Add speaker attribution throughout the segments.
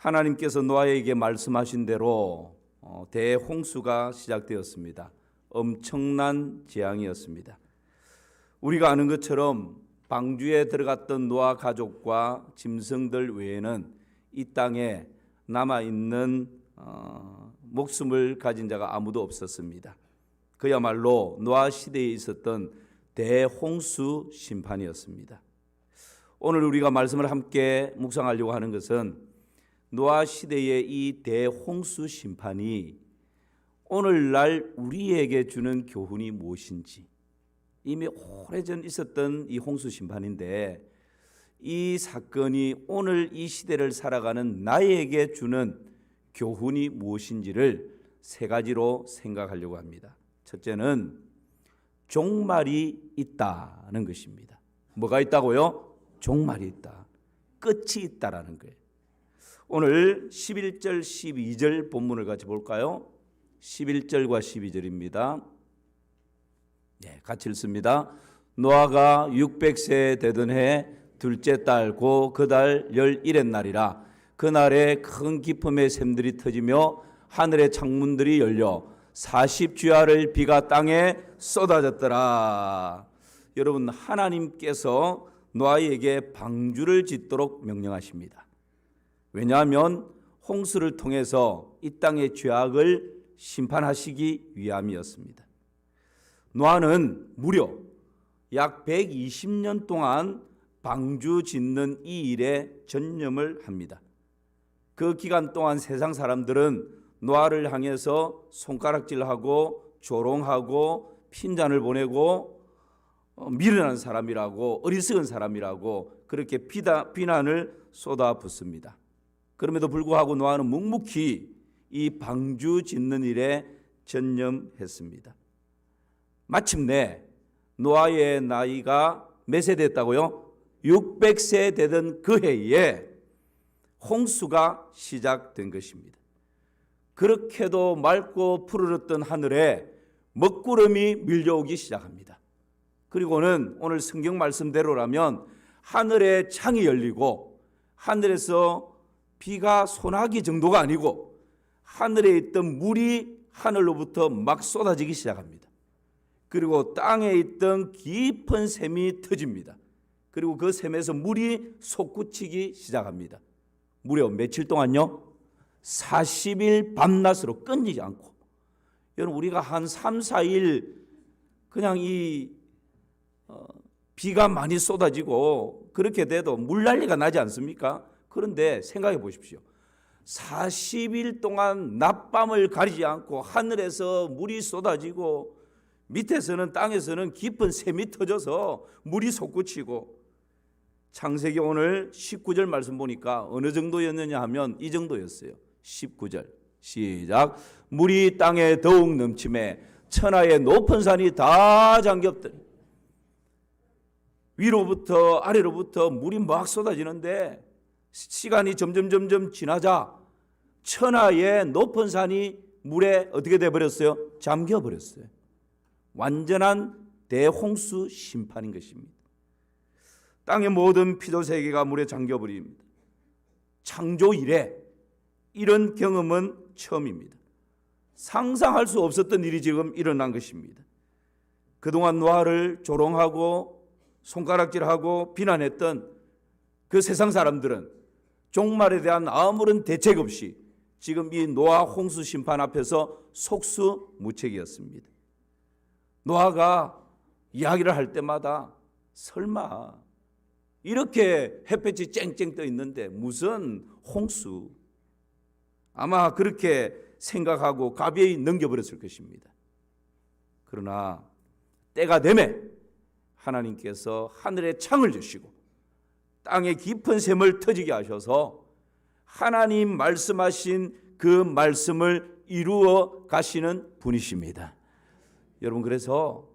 Speaker 1: 하나님께서 노아에게 말씀하신 대로 대홍수가 시작되었습니다. 엄청난 재앙이었습니다. 우리가 아는 것처럼 방주에 들어갔던 노아 가족과 짐승들 외에는 이 땅에 남아있는 목숨을 가진 자가 아무도 없었습니다. 그야말로 노아 시대에 있었던 대홍수 심판이었습니다. 오늘 우리가 말씀을 함께 묵상하려고 하는 것은 노아 시대의 이 대홍수 심판이 오늘날 우리에게 주는 교훈이 무엇인지, 이미 오래전 있었던 이 홍수 심판인데 이 사건이 오늘 이 시대를 살아가는 나에게 주는 교훈이 무엇인지를 세 가지로 생각하려고 합니다. 첫째는 종말이 있다는 것입니다. 뭐가 있다고요? 종말이 있다. 끝이 있다라는 거예요. 오늘 11절 12절 본문을 같이 볼까요? 11절과 12절입니다. 같이 읽습니다. 노아가 600세 되던 해 둘째 달 고 그 달 11의 날이라. 그날에 큰 기품의 샘들이 터지며 하늘의 창문들이 열려 40주야를 비가 땅에 쏟아졌더라. 여러분, 하나님께서 노아에게 방주를 짓도록 명령하십니다. 왜냐하면 홍수를 통해서 이 땅의 죄악을 심판하시기 위함이었습니다. 노아는 무려 약 120년 동안 방주 짓는 이 일에 전념을 합니다. 그 기간 동안 세상 사람들은 노아를 향해서 손가락질하고 조롱하고 핀잔을 보내고 미련한 사람이라고, 어리석은 사람이라고 그렇게 비난을 쏟아붓습니다. 그럼에도 불구하고 노아는 묵묵히 이 방주 짓는 일에 전념했습니다. 마침내 노아의 나이가 몇 세 됐다고요? 600세 되던 그 해에 홍수가 시작된 것입니다. 그렇게도 맑고 푸르렀던 하늘에 먹구름이 밀려오기 시작합니다. 그리고는 오늘 성경 말씀대로라면 하늘의 창이 열리고 하늘에서 비가 소나기 정도가 아니고 하늘에 있던 물이 하늘로부터 막 쏟아지기 시작합니다. 그리고 땅에 있던 깊은 샘이 터집니다. 그리고 그 샘에서 물이 솟구치기 시작합니다. 무려 며칠 동안요? 40일 밤낮으로 끊이지 않고. 여러분, 우리가 한 3, 4일 그냥 비가 많이 쏟아지고 그렇게 돼도 물난리가 나지 않습니까? 그런데 생각해 보십시오. 40일 동안 낮밤을 가리지 않고 하늘에서 물이 쏟아지고 밑에서는, 땅에서는 깊은 샘이 터져서 물이 솟구치고, 창세기 오늘 19절 말씀 보니까 어느 정도였느냐 하면 이 정도였어요. 19절 시작. 물이 땅에 더욱 넘침에 천하의 높은 산이 다 잠겼더니. 위로부터 아래로부터 물이 막 쏟아지는데 시간이 점점 지나자 천하의 높은 산이 물에 어떻게 돼버렸어요? 잠겨버렸어요. 완전한 대홍수 심판인 것입니다. 땅의 모든 피조세계가 물에 잠겨버립니다. 창조 이래 이런 경험은 처음입니다. 상상할 수 없었던 일이 지금 일어난 것입니다. 그동안 노아를 조롱하고 손가락질하고 비난했던 그 세상 사람들은 종말에 대한 아무런 대책 없이 지금 이 노아 홍수 심판 앞에서 속수무책이었습니다. 노아가 이야기를 할 때마다 설마 이렇게 햇볕이 쨍쨍 떠 있는데 무슨 홍수, 아마 그렇게 생각하고 가벼이 넘겨버렸을 것입니다. 그러나 때가 되매 하나님께서 하늘에 창을 주시고 땅에 깊은 샘을 터지게 하셔서 하나님 말씀하신 그 말씀을 이루어 가시는 분이십니다. 여러분, 그래서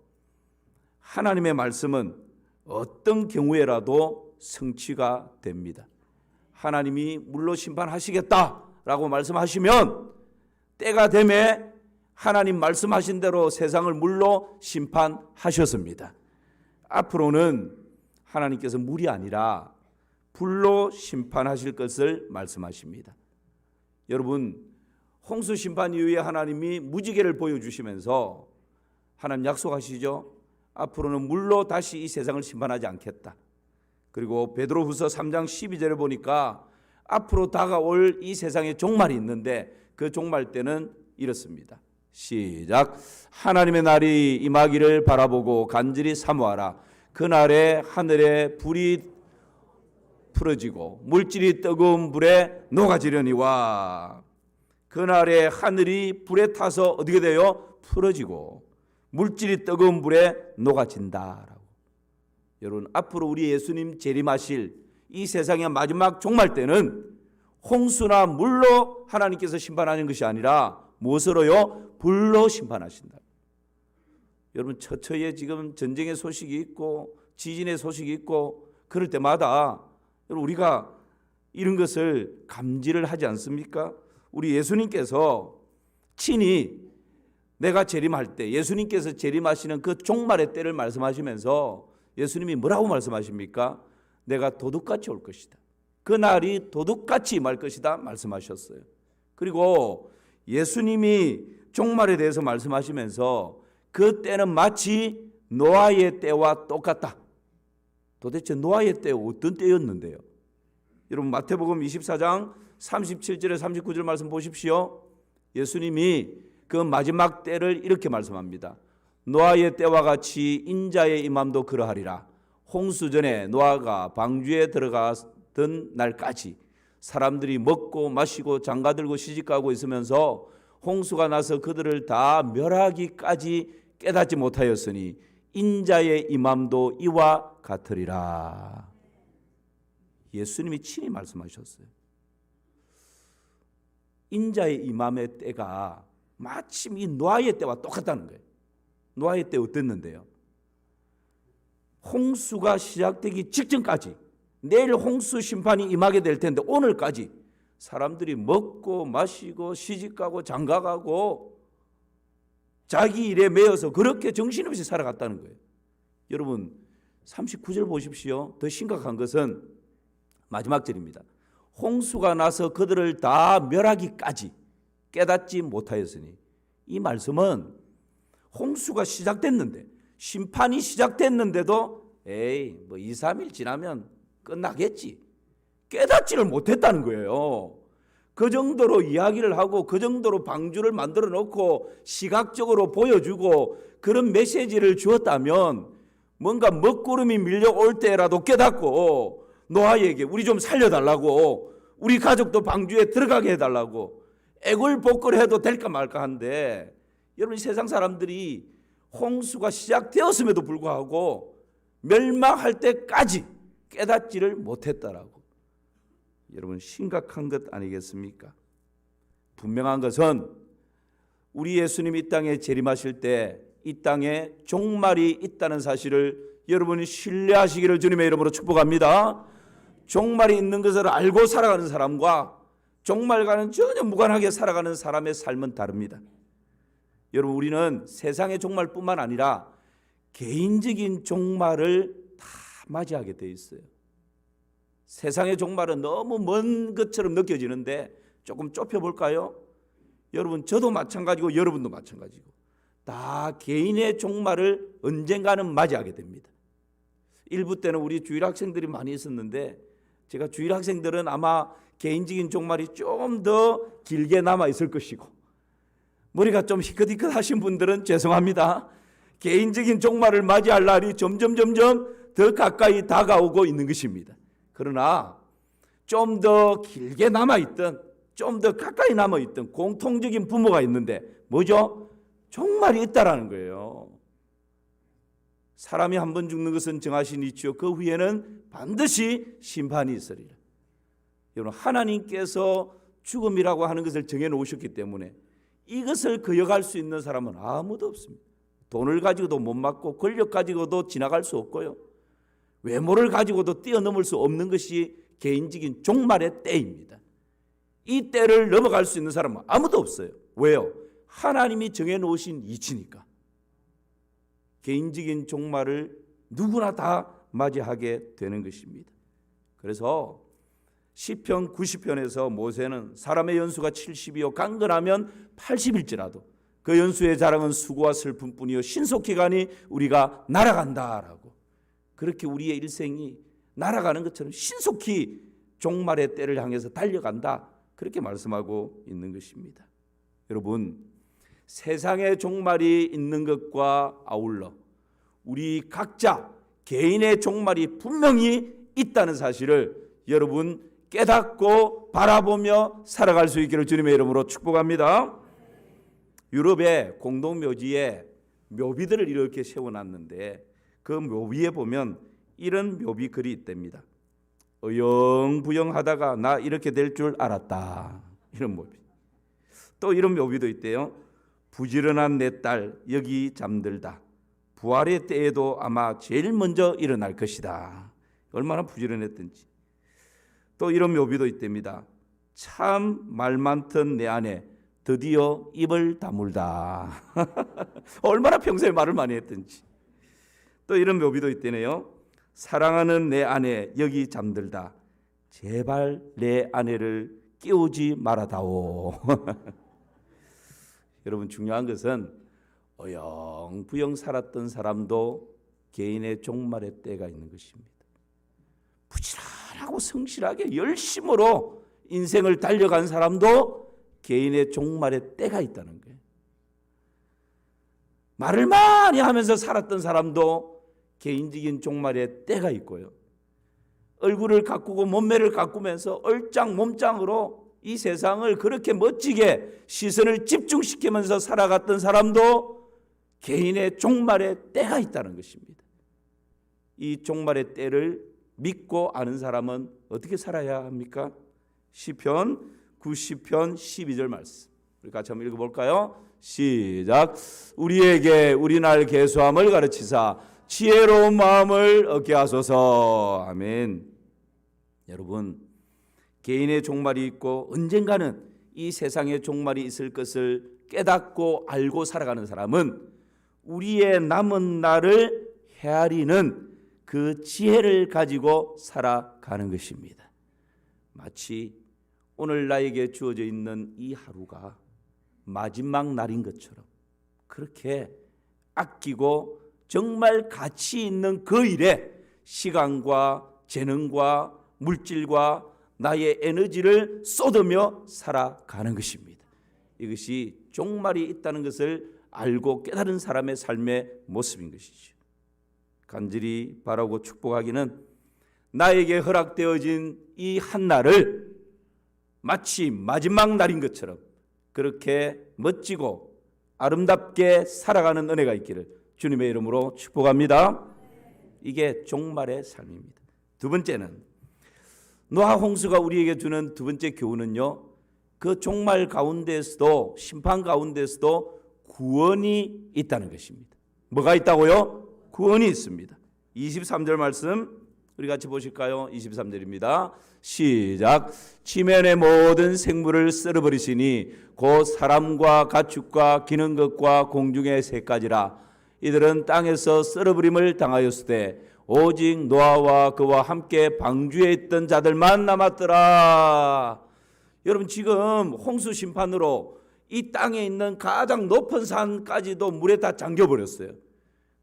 Speaker 1: 하나님의 말씀은 어떤 경우에라도 성취가 됩니다. 하나님이 물로 심판하시겠다라고 말씀하시면 때가 되매 하나님 말씀하신 대로 세상을 물로 심판하셨습니다. 앞으로는 하나님께서 물이 아니라 불로 심판하실 것을 말씀하십니다. 여러분, 홍수 심판 이후에 하나님이 무지개를 보여주시면서 하나님 약속하시죠. 앞으로는 물로 다시 이 세상을 심판하지 않겠다. 그리고 베드로후서 3장 12절에 보니까 앞으로 다가올 이 세상에 종말이 있는데 그 종말 때는 이렇습니다. 시작. 하나님의 날이 임하기를 바라보고 간절히 사모하라. 그날에 하늘에 불이 풀어지고 물질이 뜨거운 불에 녹아지려니와. 그날에 하늘이 불에 타서 어떻게 돼요? 풀어지고 물질이 뜨거운 불에 녹아진다라고. 여러분, 앞으로 우리 예수님 재림하실 이 세상의 마지막 종말 때는 홍수나 물로 하나님께서 심판하는 것이 아니라 무엇으로요? 불로 심판하신다. 여러분, 처처에 지금 전쟁의 소식이 있고 지진의 소식이 있고 그럴 때마다 여러분, 우리가 이런 것을 감지를 하지 않습니까? 우리 예수님께서 친히 내가 재림할 때, 예수님께서 재림하시는 그 종말의 때를 말씀하시면서 예수님이 뭐라고 말씀하십니까? 내가 도둑같이 올 것이다. 그 날이 도둑같이 말 것이다 말씀하셨어요. 그리고 예수님이 종말에 대해서 말씀하시면서 그 때는 마치 노아의 때와 똑같다. 도대체 노아의 때 어떤 때였는데요? 여러분, 마태복음 24장 37절에 39절 말씀 보십시오. 예수님이 그 마지막 때를 이렇게 말씀합니다. 노아의 때와 같이 인자의 임함도 그러하리라. 홍수 전에 노아가 방주에 들어가던 날까지 사람들이 먹고 마시고 장가들고 시집가고 있으면서 홍수가 나서 그들을 다 멸하기까지 깨닫지 못하였으니 인자의 임함도 이와 같으리라. 예수님이 친히 말씀하셨어요. 인자의 임함의 때가 마침 이 노아의 때와 똑같다는 거예요. 노아의 때 어땠는데요? 홍수가 시작되기 직전까지, 내일 홍수 심판이 임하게 될 텐데 오늘까지 사람들이 먹고 마시고 시집가고 장가가고 자기 일에 매여서 그렇게 정신없이 살아갔다는 거예요. 여러분, 39절 보십시오. 더 심각한 것은 마지막 절입니다. 홍수가 나서 그들을 다 멸하기까지 깨닫지 못하였으니. 이 말씀은 홍수가 시작됐는데, 심판이 시작됐는데도 뭐 2, 3일 지나면 끝나겠지, 깨닫지를 못했다는 거예요. 그 정도로 이야기를 하고 그 정도로 방주를 만들어 놓고 시각적으로 보여주고 그런 메시지를 주었다면 뭔가 먹구름이 밀려올 때라도 깨닫고 노아에게 우리 좀 살려달라고, 우리 가족도 방주에 들어가게 해달라고 애걸복걸해도 될까 말까 한데, 여러분, 세상 사람들이 홍수가 시작되었음에도 불구하고 멸망할 때까지 깨닫지를 못했다라고. 여러분, 심각한 것 아니겠습니까? 분명한 것은 우리 예수님이 이 땅에 재림하실 때 이 땅에 종말이 있다는 사실을 여러분이 신뢰하시기를 주님의 이름으로 축복합니다. 종말이 있는 것을 알고 살아가는 사람과 종말과는 전혀 무관하게 살아가는 사람의 삶은 다릅니다. 여러분, 우리는 세상의 종말뿐만 아니라 개인적인 종말을 다 맞이하게 돼 있어요. 세상의 종말은 너무 먼 것처럼 느껴지는데 조금 좁혀볼까요? 여러분, 저도 마찬가지고 여러분도 마찬가지고 다 개인의 종말을 언젠가는 맞이하게 됩니다. 일부 때는 우리 주일 학생들이 많이 있었는데, 제가 주일 학생들은 아마 개인적인 종말이 좀 더 길게 남아 있을 것이고, 머리가 좀 희끗희끗 하신 분들은 죄송합니다. 개인적인 종말을 맞이할 날이 점점 더 가까이 다가오고 있는 것입니다. 그러나 좀 더 길게 남아있던, 좀 더 가까이 남아있던 공통적인 부모가 있는데 뭐죠? 종말이 있다라는 거예요. 사람이 한 번 죽는 것은 정하신 이치요 그 후에는 반드시 심판이 있으리라. 여러분, 하나님께서 죽음이라고 하는 것을 정해놓으셨기 때문에 이것을 거역할 수 있는 사람은 아무도 없습니다. 돈을 가지고도 못 막고 권력 가지고도 지나갈 수 없고요, 외모를 가지고도 뛰어넘을 수 없는 것이 개인적인 종말의 때입니다. 이 때를 넘어갈 수 있는 사람은 아무도 없어요. 왜요? 하나님이 정해놓으신 이치니까. 개인적인 종말을 누구나 다 맞이하게 되는 것입니다. 그래서 시편 90편에서 모세는 사람의 연수가 70이요 강건하면 80일지라도 그 연수의 자랑은 수고와 슬픔뿐이요 신속히 가니 우리가 날아간다라고, 그렇게 우리의 일생이 날아가는 것처럼 신속히 종말의 때를 향해서 달려간다, 그렇게 말씀하고 있는 것입니다. 여러분, 세상의 종말이 있는 것과 아울러 우리 각자 개인의 종말이 분명히 있다는 사실을 여러분 깨닫고 바라보며 살아갈 수 있기를 주님의 이름으로 축복합니다. 유럽의 공동묘지에 묘비들을 이렇게 세워놨는데 그 묘비에 보면 이런 묘비 글이 있답니다. 어영부영하다가 나 이렇게 될 줄 알았다, 이런 묘비. 또 이런 묘비도 있대요. 부지런한 내 딸 여기 잠들다, 부활의 때에도 아마 제일 먼저 일어날 것이다. 얼마나 부지런했던지. 또 이런 묘비도 있답니다. 참 말 많던 내 아내 드디어 입을 다물다. 얼마나 평소에 말을 많이 했던지. 또 이런 묘비도 있대네요. 사랑하는 내 아내 여기 잠들다, 제발 내 아내를 깨우지 말아다오. 여러분, 중요한 것은 어영부영 살았던 사람도 개인의 종말의 때가 있는 것입니다. 부지런하고 성실하게 열심으로 인생을 달려간 사람도 개인의 종말의 때가 있다는 거예요. 말을 많이 하면서 살았던 사람도 개인적인 종말의 때가 있고요. 얼굴을 가꾸고 몸매를 가꾸면서 얼짱 몸짱으로 이 세상을 그렇게 멋지게 시선을 집중시키면서 살아갔던 사람도 개인의 종말의 때가 있다는 것입니다. 이 종말의 때를 믿고 아는 사람은 어떻게 살아야 합니까? 시편 90편 12절 말씀, 우리 같이 한번 읽어볼까요? 시작. 우리에게 우리날 계수함을 가르치사 지혜로운 마음을 얻게 하소서. 아멘. 여러분, 개인의 종말이 있고 언젠가는 이 세상의 종말이 있을 것을 깨닫고 알고 살아가는 사람은 우리의 남은 날을 헤아리는 그 지혜를 가지고 살아가는 것입니다. 마치 오늘 나에게 주어져 있는 이 하루가 마지막 날인 것처럼 그렇게 아끼고 정말 가치 있는 그 일에 시간과 재능과 물질과 나의 에너지를 쏟으며 살아가는 것입니다. 이것이 종말이 있다는 것을 알고 깨달은 사람의 삶의 모습인 것이죠. 간절히 바라고 축복하기는 나에게 허락되어진 이 한날을 마치 마지막 날인 것처럼 그렇게 멋지고 아름답게 살아가는 은혜가 있기를 주님의 이름으로 축복합니다. 이게 종말의 삶입니다. 두 번째는, 노아 홍수가 우리에게 주는 두 번째 교훈은요, 그 종말 가운데서도, 심판 가운데서도 구원이 있다는 것입니다. 뭐가 있다고요? 구원이 있습니다. 23절 말씀 우리 같이 보실까요? 23절입니다. 시작. 지면의 모든 생물을 썰어버리시니 곧 사람과 가축과 기는 것과 공중의 새까지라. 이들은 땅에서 썰어버림을 당하였으되 오직 노아와 그와 함께 방주에 있던 자들만 남았더라. 여러분, 지금 홍수 심판으로 이 땅에 있는 가장 높은 산까지도 물에 다 잠겨버렸어요.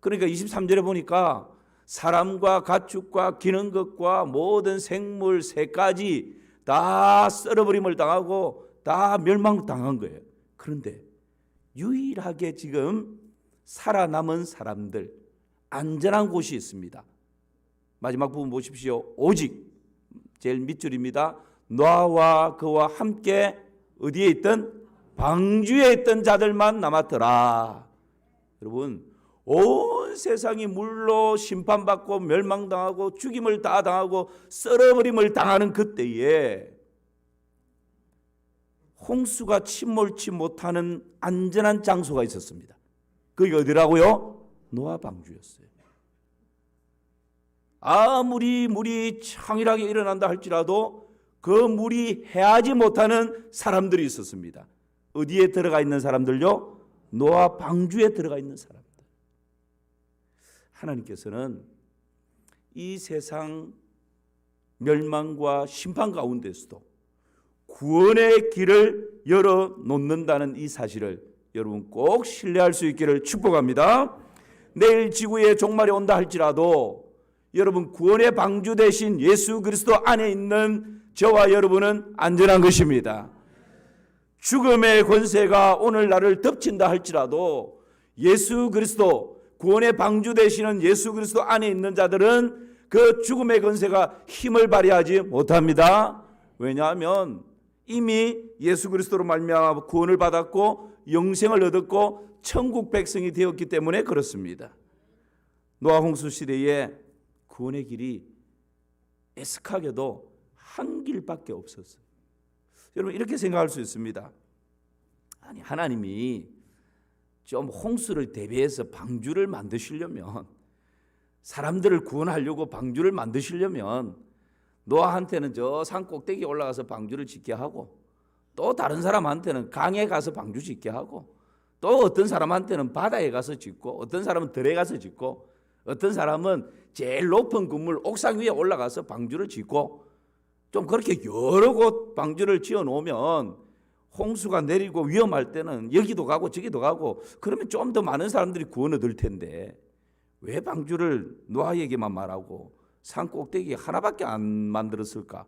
Speaker 1: 그러니까 23절에 보니까 사람과 가축과 기는 것과 모든 생물 새까지 다 썰어버림을 당하고 다 멸망당한 거예요. 그런데 유일하게 지금 살아남은 사람들, 안전한 곳이 있습니다. 마지막 부분 보십시오. 오직, 제일 밑줄입니다. 노아와 그와 함께 어디에 있던? 방주에 있던 자들만 남았더라. 여러분, 온 세상이 물로 심판받고 멸망당하고 죽임을 다 당하고 썰어버림을 당하는 그때에 홍수가 침몰치 못하는 안전한 장소가 있었습니다. 그게 어디라고요? 노아 방주였어요. 아무리 물이 창일하게 일어난다 할지라도 그 물이 해하지 못하는 사람들이 있었습니다. 어디에 들어가 있는 사람들요? 노아 방주에 들어가 있는 사람들. 하나님께서는 이 세상 멸망과 심판 가운데서도 구원의 길을 열어놓는다는 이 사실을 여러분 꼭 신뢰할 수 있기를 축복합니다. 내일 지구의 종말이 온다 할지라도 여러분 구원의 방주 대신 예수 그리스도 안에 있는 저와 여러분은 안전한 것입니다. 죽음의 권세가 오늘 나를 덮친다 할지라도 예수 그리스도 구원의 방주 되시는 예수 그리스도 안에 있는 자들은 그 죽음의 권세가 힘을 발휘하지 못합니다. 왜냐하면 이미 예수 그리스도로 말미암아 구원을 받았고 영생을 얻었고 천국 백성이 되었기 때문에 그렇습니다. 노아 홍수 시대에 구원의 길이 애석하게도 한 길밖에 없었어요. 여러분 이렇게 생각할 수 있습니다. 아니 하나님이 좀 홍수를 대비해서 방주를 만드시려면, 사람들을 구원하려고 방주를 만드시려면 노아한테는 저 산 꼭대기에 올라가서 방주를 짓게 하고, 또 다른 사람한테는 강에 가서 방주 짓게 하고, 또 어떤 사람한테는 바다에 가서 짓고, 어떤 사람은 들에 가서 짓고, 어떤 사람은 제일 높은 건물 옥상 위에 올라가서 방주를 짓고, 좀 그렇게 여러 곳 방주를 지어 놓으면 홍수가 내리고 위험할 때는 여기도 가고 저기도 가고, 그러면 좀 더 많은 사람들이 구원 얻을 텐데 왜 방주를 노아에게만 말하고 산 꼭대기 하나밖에 안 만들었을까?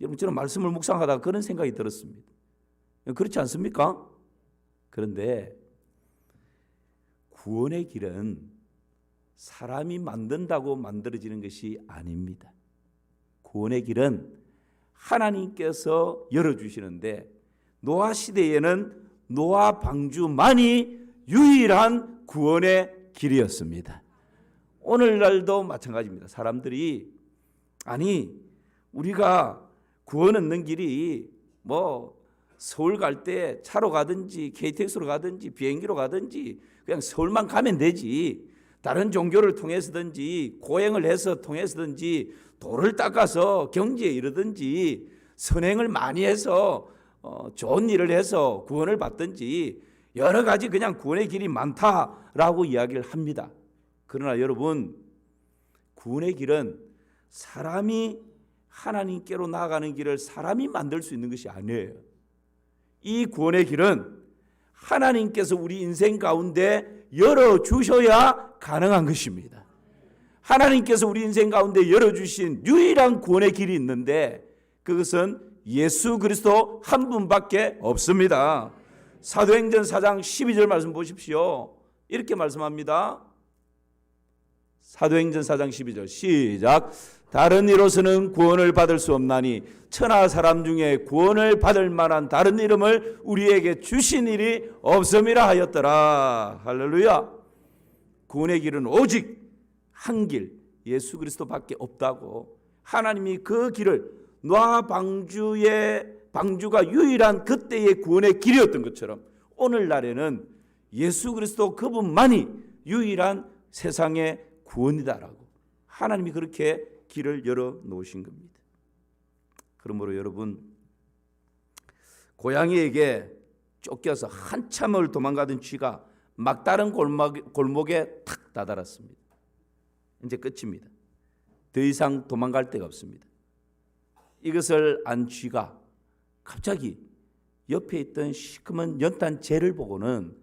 Speaker 1: 여러분 저는 말씀을 묵상하다가 그런 생각이 들었습니다. 그렇지 않습니까? 그런데 구원의 길은 사람이 만든다고 만들어지는 것이 아닙니다. 구원의 길은 하나님께서 열어주시는데, 노아 시대에는 노아 방주만이 유일한 구원의 길이었습니다. 오늘날도 마찬가지입니다. 사람들이 아니 우리가 구원 얻는 길이 뭐 서울 갈 때 차로 가든지 KTX로 가든지 비행기로 가든지 그냥 서울만 가면 되지, 다른 종교를 통해서든지 고행을 해서 통해서든지 도를 닦아서 경지에 이르든지 선행을 많이 해서 좋은 일을 해서 구원을 받든지 여러 가지 그냥 구원의 길이 많다라고 이야기를 합니다. 그러나 여러분 구원의 길은 사람이 하나님께로 나아가는 길을 사람이 만들 수 있는 것이 아니에요. 이 구원의 길은 하나님께서 우리 인생 가운데 열어주셔야 가능한 것입니다. 하나님께서 우리 인생 가운데 열어주신 유일한 구원의 길이 있는데 그것은 예수 그리스도 한 분밖에 없습니다. 사도행전 4장 12절 말씀 보십시오. 이렇게 말씀합니다. 사도행전 4장 12절 시작. 다른 이로서는 구원을 받을 수 없나니 천하 사람 중에 구원을 받을 만한 다른 이름을 우리에게 주신 일이 없음이라 하였더라. 할렐루야. 구원의 길은 오직 한 길, 예수 그리스도밖에 없다고, 하나님이 그 길을 노아 방주가 유일한 그때의 구원의 길이었던 것처럼 오늘날에는 예수 그리스도 그분만이 유일한 세상의 구원이다라고 하나님이 그렇게 길을 열어 놓으신 겁니다. 그러므로 여러분, 고양이에게 쫓겨서 한참을 도망가던 쥐가 막다른 골목에 탁 다다랐습니다. 이제 끝입니다. 더 이상 도망갈 데가 없습니다. 이것을 안 쥐가 갑자기 옆에 있던 시커먼 연탄 재를 보고는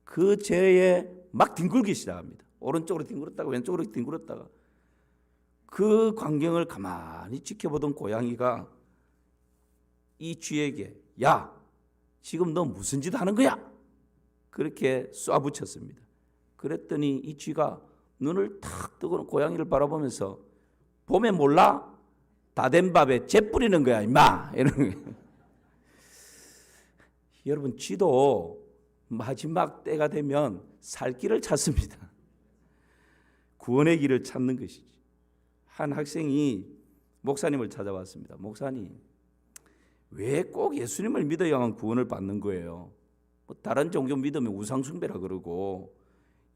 Speaker 1: 그 재에 막 뒹굴기 시작합니다. 오른쪽으로 뒹굴었다가 왼쪽으로 뒹굴었다가, 그 광경을 가만히 지켜보던 고양이가 이 쥐에게 야, 지금 너 무슨 짓 하는 거야? 그렇게 쏴붙였습니다. 그랬더니 이 쥐가 눈을 탁 뜨고 고양이를 바라보면서 봄에 몰라? 다 된 밥에 재 뿌리는 거야 임마, 이러는 거예요. 여러분 쥐도 마지막 때가 되면 살 길을 찾습니다. 구원의 길을 찾는 것이지. 한 학생이 목사님을 찾아왔습니다. 목사님, 왜 꼭 예수님을 믿어야만 구원을 받는 거예요? 뭐 다른 종교 믿으면 우상숭배라 그러고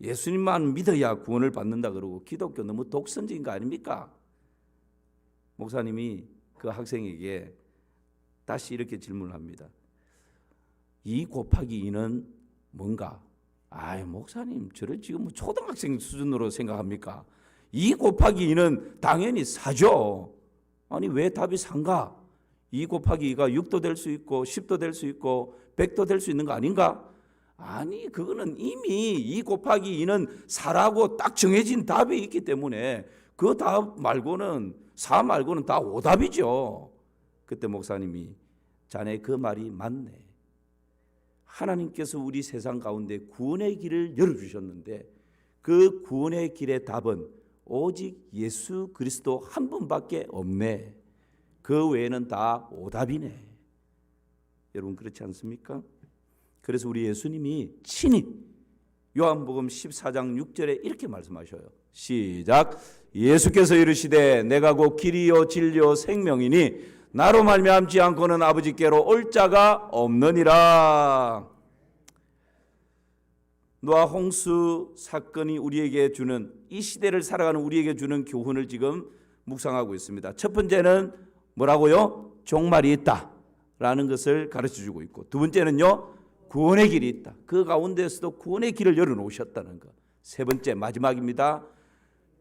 Speaker 1: 예수님만 믿어야 구원을 받는다 그러고 기독교 너무 독선적인 거 아닙니까? 목사님이 그 학생에게 다시 이렇게 질문을 합니다. 2 곱하기 2는 뭔가? 아이 목사님, 저를 지금 뭐 초등학생 수준으로 생각합니까? 2 곱하기 2는 당연히 4죠. 아니 왜 답이 3가? 2 곱하기 2가 6도 될 수 있고 10도 될 수 있고 100도 될 수 있는 거 아닌가? 아니 그거는 이미 2 곱하기 2는 4라고 딱 정해진 답이 있기 때문에 그 답 말고는 4 말고는 다 오답이죠. 그때 목사님이 자네 그 말이 맞네. 하나님께서 우리 세상 가운데 구원의 길을 열어주셨는데 그 구원의 길의 답은 오직 예수 그리스도 한 분밖에 없네. 그 외에는 다 오답이네. 여러분 그렇지 않습니까? 그래서 우리 예수님이 친히 요한복음 14장 6절에 이렇게 말씀하셔요. 시작. 예수께서 이르시되 내가 곧 길이요 진리요 생명이니 나로 말미암지 않고는 아버지께로 올 자가 없느니라. 노아 홍수 사건이 우리에게 주는, 이 시대를 살아가는 우리에게 주는 교훈을 지금 묵상하고 있습니다. 첫 번째는 뭐라고요? 종말이 있다라는 것을 가르쳐주고 있고, 두 번째는요 구원의 길이 있다. 그 가운데서도 구원의 길을 열어놓으셨다는 것. 세 번째 마지막입니다.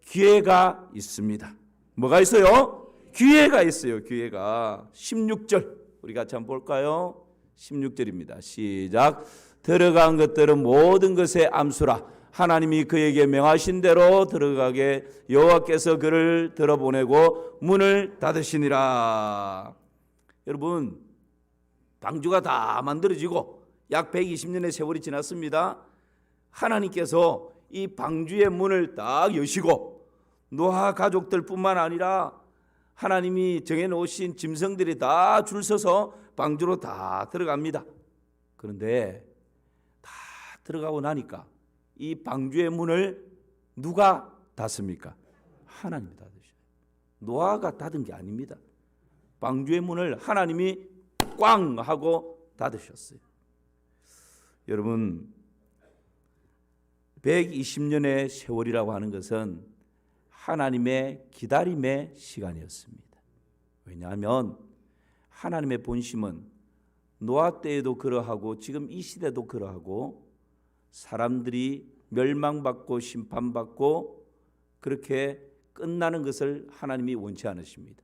Speaker 1: 기회가 있습니다. 뭐가 있어요? 기회가 있어요. 기회가. 16절 우리 같이 한번 볼까요? 16절입니다. 시작. 들어간 것들은 모든 것의 암수라. 하나님이 그에게 명하신 대로 들어가게 여호와께서 그를 들어보내고 문을 닫으시니라. 여러분 방주가 다 만들어지고 약 120년의 세월이 지났습니다. 하나님께서 이 방주의 문을 딱 여시고 노아 가족들뿐만 아니라 하나님이 정해놓으신 짐승들이 다 줄 서서 방주로 다 들어갑니다. 그런데 다 들어가고 나니까 이 방주의 문을 누가 닫습니까? 하나님이 닫으셔요. 노아가 닫은 게 아닙니다. 방주의 문을 하나님이 꽝 하고 닫으셨어요. 여러분 120년의 세월이라고 하는 것은 하나님의 기다림의 시간이었습니다. 왜냐하면 하나님의 본심은 노아 때에도 그러하고 지금 이 시대도 그러하고 사람들이 멸망받고 심판받고 그렇게 끝나는 것을 하나님이 원치 않으십니다.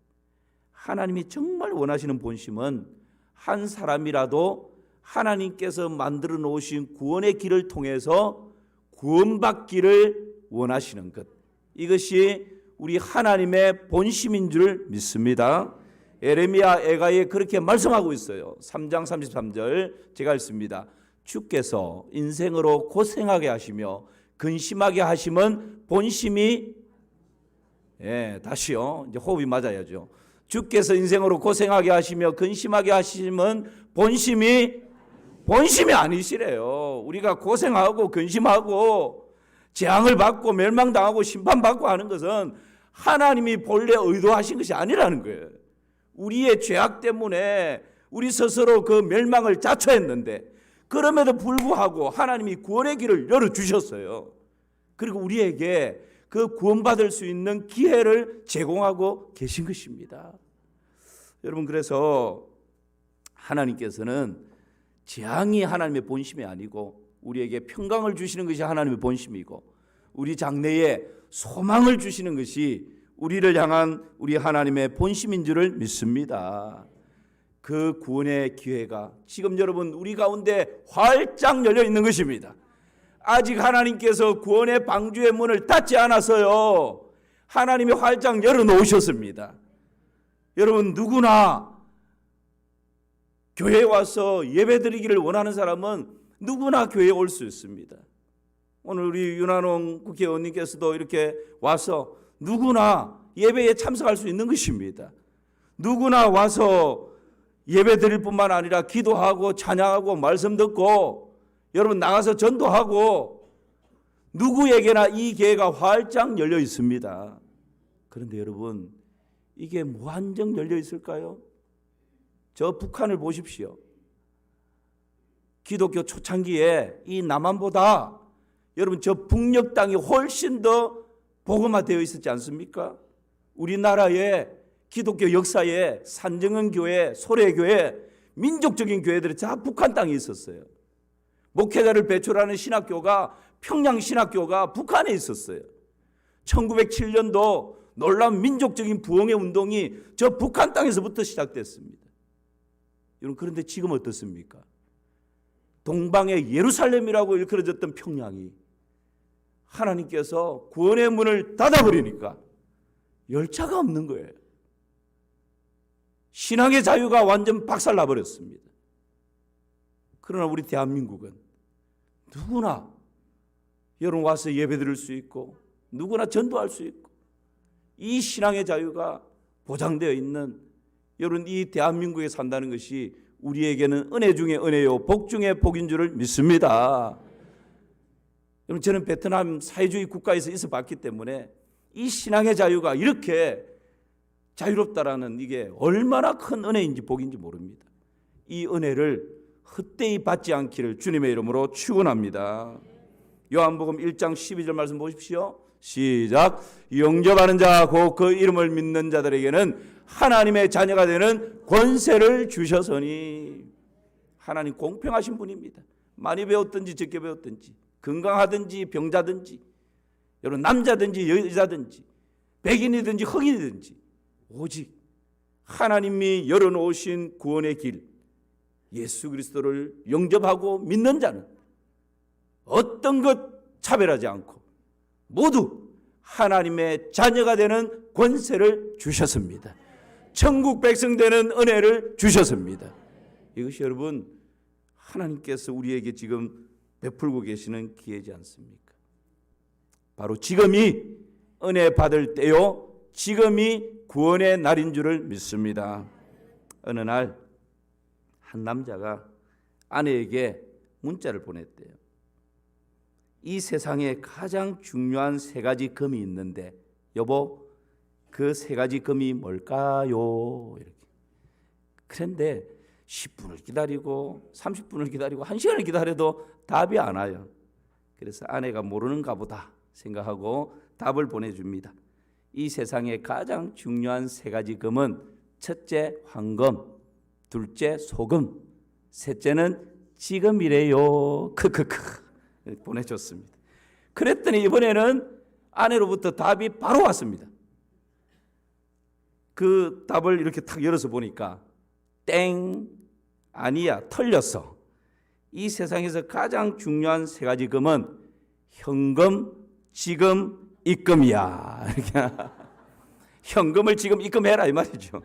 Speaker 1: 하나님이 정말 원하시는 본심은 한 사람이라도 하나님께서 만들어 놓으신 구원의 길을 통해서 구원받기를 원하시는 것. 이것이 우리 하나님의 본심인 줄 믿습니다. 에레미야 애가에 그렇게 말씀하고 있어요. 3장 33절 제가 읽습니다. 주께서 인생으로 고생하게 하시며 근심하게 하심은 본심이 다시요. 이제 호흡이 맞아야죠. 주께서 인생으로 고생하게 하시며 근심하게 하심은 본심이 아니시래요. 우리가 고생하고 근심하고 재앙을 받고 멸망당하고 심판받고 하는 것은 하나님이 본래 의도하신 것이 아니라는 거예요. 우리의 죄악 때문에 우리 스스로 그 멸망을 자초했는데 그럼에도 불구하고 하나님이 구원의 길을 열어주셨어요. 그리고 우리에게 그 구원받을 수 있는 기회를 제공하고 계신 것입니다. 여러분 그래서 하나님께서는 재앙이 하나님의 본심이 아니고 우리에게 평강을 주시는 것이 하나님의 본심이고 우리 장래에 소망을 주시는 것이 우리를 향한 우리 하나님의 본심인 줄을 믿습니다. 그 구원의 기회가 지금 여러분 우리 가운데 활짝 열려 있는 것입니다. 아직 하나님께서 구원의 방주의 문을 닫지 않았어요. 하나님이 활짝 열어놓으셨습니다. 여러분 누구나 교회에 와서 예배드리기를 원하는 사람은 누구나 교회에 올 수 있습니다. 오늘 우리 윤한홍 국회의원님께서도 이렇게 와서 누구나 예배에 참석할 수 있는 것입니다. 누구나 와서 예배 드릴 뿐만 아니라 기도하고 찬양하고 말씀 듣고 여러분 나가서 전도하고 누구에게나 이 기회가 활짝 열려 있습니다. 그런데 여러분 이게 무한정 열려 있을까요? 저 북한을 보십시오. 기독교 초창기에 이 남한보다 여러분 저 북녘 땅이 훨씬 더 복음화되어 있었지 않습니까? 우리나라의 기독교 역사에 산정은 교회, 소래교회, 민족적인 교회들이 다 북한 땅에 있었어요. 목회자를 배출하는 신학교가 평양 신학교가 북한에 있었어요. 1907년도 놀라운 민족적인 부흥의 운동이 저 북한 땅에서부터 시작됐습니다. 여러분, 그런데 지금 어떻습니까? 동방의 예루살렘이라고 일컬어졌던 평양이 하나님께서 구원의 문을 닫아버리니까 열차가 없는 거예요. 신앙의 자유가 완전 박살나버렸습니다. 그러나 우리 대한민국은 누구나 여러분 와서 예배드릴 수 있고 누구나 전도할 수 있고 이 신앙의 자유가 보장되어 있는 여러분 이 대한민국에 산다는 것이 우리에게는 은혜 중에 은혜요 복 중에 복인 줄을 믿습니다. 여러분, 저는 베트남 사회주의 국가에서 있어 봤기 때문에 이 신앙의 자유가 이렇게 자유롭다라는 이게 얼마나 큰 은혜인지 복인지 모릅니다. 이 은혜를 헛되이 받지 않기를 주님의 이름으로 축원합니다. 요한복음 1장 12절 말씀 보십시오. 시작. 영접하는 자 곧 그 이름을 믿는 자들에게는 하나님의 자녀가 되는 권세를 주셨으니. 하나님 공평하신 분입니다. 많이 배웠든지 적게 배웠든지 건강하든지 병자든지 여러분 남자든지 여자든지 백인이든지 흑인이든지 오직 하나님이 열어놓으신 구원의 길 예수 그리스도를 영접하고 믿는 자는 어떤 것 차별하지 않고 모두 하나님의 자녀가 되는 권세를 주셨습니다. 천국 백성 되는 은혜를 주셨습니다. 이것이 여러분 하나님께서 우리에게 지금 베풀고 계시는 기회지 않습니까? 바로 지금이 은혜 받을 때요, 지금이 구원의 날인 줄을 믿습니다. 어느 날 한 남자가 아내에게 문자를 보냈대요. 이 세상에 가장 중요한 세 가지 금이 있는데 여보, 그 세 가지 금이 뭘까요? 이렇게. 그런데 10분을 기다리고 30분을 기다리고 1시간을 기다려도 답이 안 와요. 그래서 아내가 모르는가 보다 생각하고 답을 보내줍니다. 이 세상에 가장 중요한 세 가지 금은 첫째 황금, 둘째 소금, 셋째는 지금이래요. 크크크 보내줬습니다. 그랬더니 이번에는 아내로부터 답이 바로 왔습니다. 그 답을 이렇게 탁 열어서 보니까 땡, 아니야, 틀렸어. 이 세상에서 가장 중요한 세 가지 금은 현금, 지금, 입금이야. 이렇게 현금을 지금 입금해라 이 말이죠.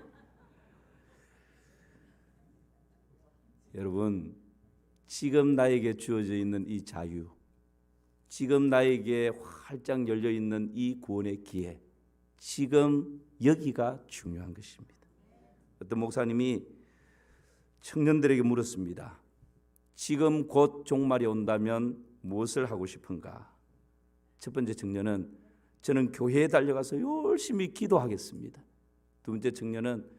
Speaker 1: 여러분, 지금 나에게 주어져 있는 이 자유, 지금 나에게 활짝 열려 있는 이 구원의 기회, 지금 여기가 중요한 것입니다. 어떤 목사님이 청년들에게 물었습니다. 지금 곧 종말이 온다면 무엇을 하고 싶은가? 첫 번째 청년은 저는 교회에 달려가서 열심히 기도하겠습니다. 두 번째 청년은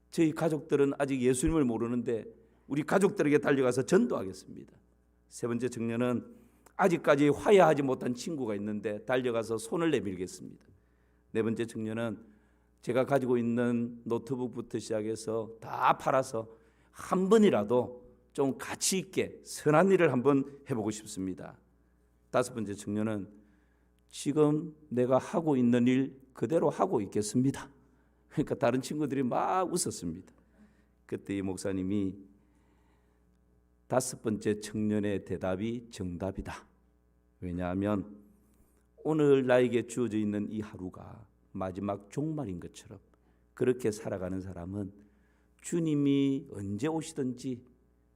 Speaker 1: 저희 가족들은 아직 예수님을 모르는데 우리 가족들에게 달려가서 전도하겠습니다. 세 번째 청년은 아직까지 화해하지 못한 친구가 있는데 달려가서 손을 내밀겠습니다. 네 번째 청년은 제가 가지고 있는 노트북부터 시작해서 다 팔아서 한 번이라도 좀 가치 있게 선한 일을 한번 해보고 싶습니다. 다섯 번째 청년은 지금 내가 하고 있는 일 그대로 하고 있겠습니다. 그러니까 다른 친구들이 막 웃었습니다. 그때 이 목사님이 다섯 번째 청년의 대답이 정답이다. 왜냐하면 오늘 나에게 주어져 있는 이 하루가 마지막 종말인 것처럼 그렇게 살아가는 사람은 주님이 언제 오시든지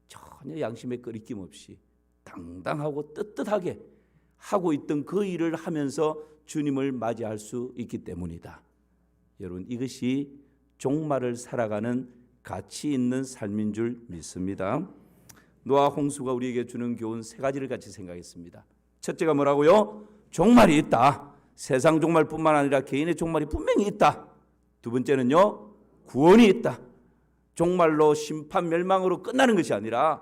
Speaker 1: 전혀 양심에 끄리낌 없이 당당하고 떳떳하게 하고 있던 그 일을 하면서 주님을 맞이할 수 있기 때문이다. 여러분, 이것이 종말을 살아가는 가치 있는 삶인 줄 믿습니다. 노아 홍수가 우리에게 주는 교훈 세 가지를 같이 생각했습니다. 첫째가 뭐라고요? 종말이 있다. 세상 종말뿐만 아니라 개인의 종말이 분명히 있다. 두 번째는요, 구원이 있다. 종말로 심판 멸망으로 끝나는 것이 아니라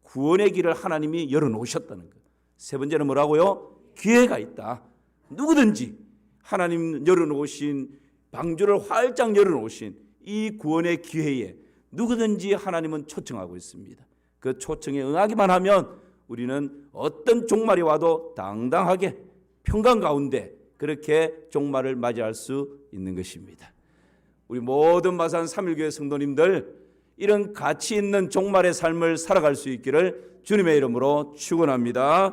Speaker 1: 구원의 길을 하나님이 열어놓으셨다는 것. 세 번째는 뭐라고요? 기회가 있다. 누구든지 하나님 열어놓으신 방주를 활짝 열어놓으신 이 구원의 기회에 누구든지 하나님은 초청하고 있습니다. 그 초청에 응하기만 하면 우리는 어떤 종말이 와도 당당하게 평강 가운데 그렇게 종말을 맞이할 수 있는 것입니다. 우리 모든 마산 3.1교회 성도님들 이런 가치 있는 종말의 삶을 살아갈 수 있기를 주님의 이름으로 축원합니다.